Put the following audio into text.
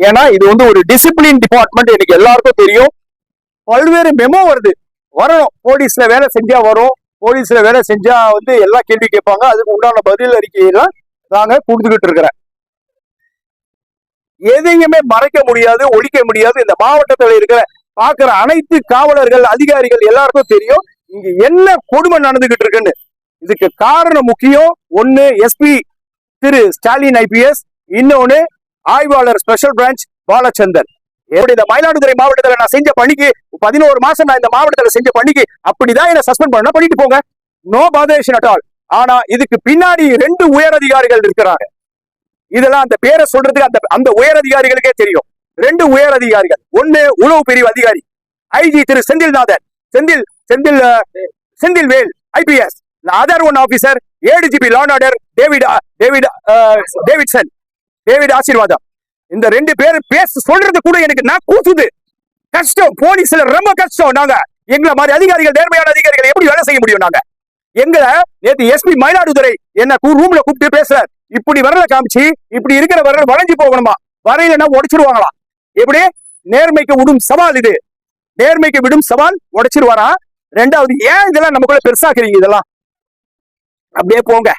ஏன்னா இது வந்து ஒரு டிசிப்ளின் டிபார்ட்மெண்ட், எனக்கு எல்லாருக்கும் தெரியும். பல்வேறு மெமோ வருது, வரணும். போலீஸ்ல வேலை செஞ்சா வரும், போலீஸ்ல வேலை செஞ்சா வந்து எல்லா கேள்வி கேட்பாங்க. அதுக்கு உண்டான பதில் அறிக்கையெல்லாம் நாங்க கொடுத்துக்கிட்டு இருக்கிறேன். எதையுமே மறைக்க முடியாது, ஒழிக்க முடியாது. இந்த மாவட்டத்தில் இருக்கிற பாக்குற அனைத்து காவலர்கள், அதிகாரிகள் எல்லாருக்கும் தெரியும் இங்க என்ன கொடுமை நடந்துகிட்டு இருக்குன்னு. இதுக்கு காரணம் முக்கியம். ஒன்னு எஸ்பி திரு ஸ்டாலின் IPS, இன்னொன்னு ஆய்வாளர் ஸ்பெஷல் பிரான்ச் பாலச்சந்தர். இந்த மயிலாடுதுறை மாவட்டத்தில் நான் செஞ்ச பணிக்கு 11 மாசம் நான் இந்த மாவட்டத்தில் செஞ்ச பணிக்கு அப்படிதான் என்ன சஸ்பெண்ட் பண்ண பண்ணிட்டு போங்க, நோ பாதேஷன் அட் ஆல். ஆனா இதுக்கு பின்னாடி 2 உயர் அதிகாரிகள் இருக்கிறாங்க. இதெல்லாம் அந்த பேரை சொல்றதுக்கு அந்த உயர் அதிகாரிகளுக்கே தெரியும். 2 உயர் அதிகாரிகள். ஒன்னு உளவு பிரிவு அதிகாரி IG Thiru Senthilnathan, Senthilvel IPS. Other one officer ADGP law and order David ஆசீர்வாதம். இந்த 2 பேர் பேச சொல்றது கூட எனக்கு நான் கூசுது. கஷ்டம், போலீஸ்ல ரொம்ப கஷ்டம். நாங்க எங்களை மாதிரி அதிகாரிகள், நேர்மையான அதிகாரிகள் எப்படி வேலை செய்ய முடியும்? நாங்க எங்களை நேற்று எஸ்பி மயிலாடுதுறை என்ன ரூம்ல கூப்பிட்டு பேசுறார். இப்படி வரல காமிச்சு, இப்படி இருக்கிற வரல வளைஞ்சு போகணுமா, வரையிலன்னா உடைச்சிருவாங்களாம். எப்படி? நேர்மைக்கு விடும் சவால் இது, நேர்மைக்கு விடும் சவால், உடைச்சிருவாரா. 2வது, ஏன் இதெல்லாம் நமக்குள்ள பெருசாக்குறீங்க? இதெல்லாம் அப்படியே போங்க.